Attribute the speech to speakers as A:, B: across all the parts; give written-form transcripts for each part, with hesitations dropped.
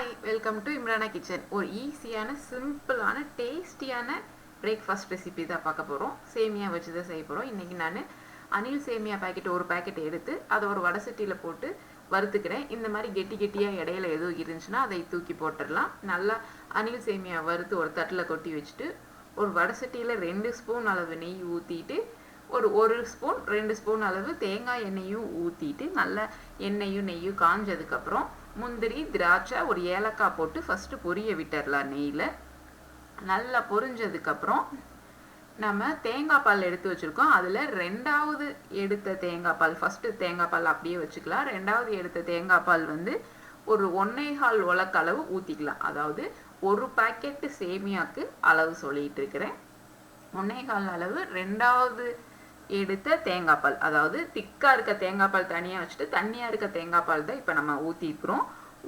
A: Hi, welcome to Imrana kitchen. ஒரு ஈஸியான சிம்பிளான டேஸ்டியான பிரேக்ஃபாஸ்ட் ரெசிபி தான் பார்க்க போகிறோம். சேமியா வச்சு தான் செய்ய போகிறோம். இன்றைக்கி நான் அணில் சேமியா பாக்கெட் ஒரு பாக்கெட் எடுத்து அதை ஒரு வடை சட்டியில் போட்டு வறுத்துக்கிறேன். இந்த மாதிரி கெட்டியாக இடையில எதுவும் இருந்துச்சுன்னா அதை தூக்கி போட்டுடலாம். நல்லா அணில் சேமியா வறுத்து ஒரு தட்டில் கொட்டி வச்சுட்டு ஒரு வடை சட்டியில் 2 ஸ்பூன் அளவு நெய் ஊற்றிட்டு ஒரு ஸ்பூன் 2 ஸ்பூன் அளவு தேங்காய் எண்ணெயும் ஊற்றிட்டு நல்லா எண்ணெயும் நெய்யும் காஞ்சதுக்கப்புறம் முந்திரி திராட்சை ஒரு ஏலக்காய் போட்டு ஃபஸ்ட்டு பொரிய விட்டுடலாம். நெய்யில் நல்லா பொரிஞ்சதுக்கப்புறம் நம்ம தேங்காய் பால் எடுத்து வச்சுருக்கோம். அதில் 2வது எடுத்த தேங்காய் பால், ஃபஸ்ட்டு தேங்காய் பால் அப்படியே வச்சுக்கலாம். 2வது எடுத்த தேங்காய் பால் ஒரு 1.25 உலக்கு அளவு ஊற்றிக்கலாம். அதாவது ஒரு பாக்கெட்டு சேமியாவுக்கு அளவு சொல்லிட்டு இருக்கிறேன். 1.25 அளவு 2வது எடுத்த தேங்காய் பால், அதாவது திக்காக இருக்க தேங்காய் பால் தனியாக வச்சுட்டு தண்ணியாக இருக்க தேங்காய் பால் தான் இப்போ நம்ம ஊற்றிக்கிறோம்.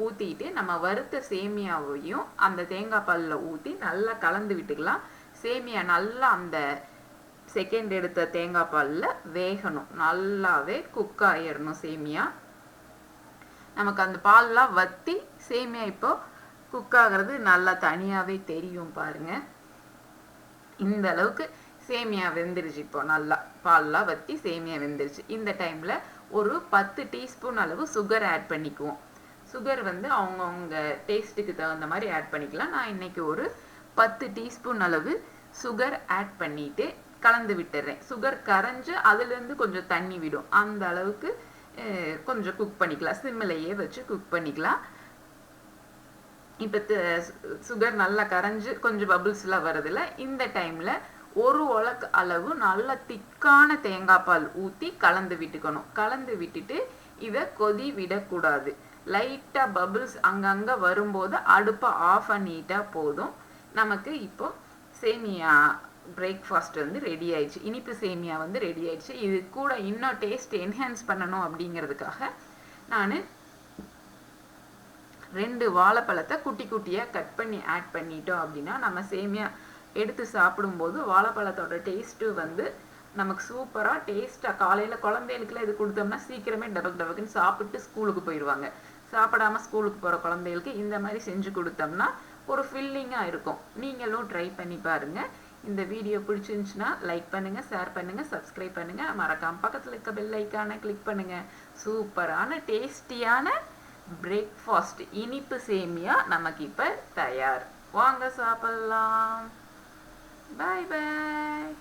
A: ஊற்றிட்டு நம்ம வறுத்த சேமியாவையும் அந்த தேங்காய் பாலில் ஊற்றி நல்லா கலந்து விட்டுக்கலாம். சேமியா நல்லா அந்த செகண்ட் எடுத்த தேங்காய் பாலில் வேகணும், நல்லாவே குக் ஆகிடணும் சேமியா. நமக்கு அந்த பால்லாம் வற்றி சேமியா இப்போ குக் ஆகிறது நல்லா தனியாகவே தெரியும் பாருங்க. இந்த அளவுக்கு சேமியா வெந்துருச்சு. இப்போ நல்லா பால்லாம் வற்றி சேமியா வெந்துருச்சு. இந்த டைமில் ஒரு 10 டீஸ்பூன் அளவு சுகர் ஆட் பண்ணிக்குவோம். சுகர் அவங்கவுங்க டேஸ்ட்டுக்கு தகுந்த மாதிரி ஆட் பண்ணிக்கலாம். நான் இன்னைக்கு ஒரு 10 டீஸ்பூன் அளவு சுகர் ஆட் பண்ணிட்டு கலந்து விட்டுறேன். சுகர் கரைஞ்சு அதுலேருந்து கொஞ்சம் தண்ணி விடும். அந்த அளவுக்கு கொஞ்சம் குக் பண்ணிக்கலாம். சிம்மிலேயே வச்சு குக் பண்ணிக்கலாம். இப்போ சுகர் நல்லா கரைஞ்சு கொஞ்சம் பபிள்ஸ்லாம் வருதுல, இந்த டைமில் ஒரு உலக்கு அளவு நல்ல திக்கான தேங்காய் பால் ஊற்றி கலந்து விட்டுக்கணும். கலந்து விட்டுட்டு இதை கொதி விடக்கூடாது. லைட்டாக பபிள்ஸ் அங்கங்கே வரும்போது அடுப்பை ஆஃப் பண்ணிட்டா போதும். நமக்கு இப்போ சேமியா பிரேக்ஃபாஸ்ட் ரெடி ஆயிடுச்சு. இனிப்பு சேமியா ரெடி ஆயிடுச்சு. இது கூட இன்னும் டேஸ்ட் என்ஹான்ஸ் பண்ணணும் அப்படிங்கிறதுக்காக நான் 2 வாழைப்பழத்தை குட்டி குட்டியாக கட் பண்ணி ஆட் பண்ணிட்டோம் அப்படின்னா நம்ம சேமியா எடுத்து சாப்பிடும்போது வாழைப்பழத்தோட டேஸ்ட்டு நமக்கு சூப்பராக டேஸ்ட்டாக காலையில் குழந்தைகளுக்குலாம் இது கொடுத்தோம்னா சீக்கிரமே டபக்குன்னு சாப்பிட்டு ஸ்கூலுக்கு போயிடுவாங்க. சாப்பிடாம ஸ்கூலுக்கு போகிற குழந்தைகளுக்கு இந்த மாதிரி செஞ்சு கொடுத்தோம்னா ஒரு ஃபில்லிங்காக இருக்கும். நீங்களும் ட்ரை பண்ணி பாருங்கள். இந்த வீடியோ பிடிச்சிருந்துச்சுன்னா லைக் பண்ணுங்கள், ஷேர் பண்ணுங்கள், சப்ஸ்கிரைப் பண்ணுங்கள். மறக்காம பக்கத்தில் இருக்க பெல் ஐக்கானை கிளிக் பண்ணுங்கள். சூப்பரான டேஸ்டியான பிரேக்ஃபாஸ்ட் இனிப்பு சேமியா நமக்கு இப்போ தயார். வாங்க சாப்பிடலாம். பாய் பாய்.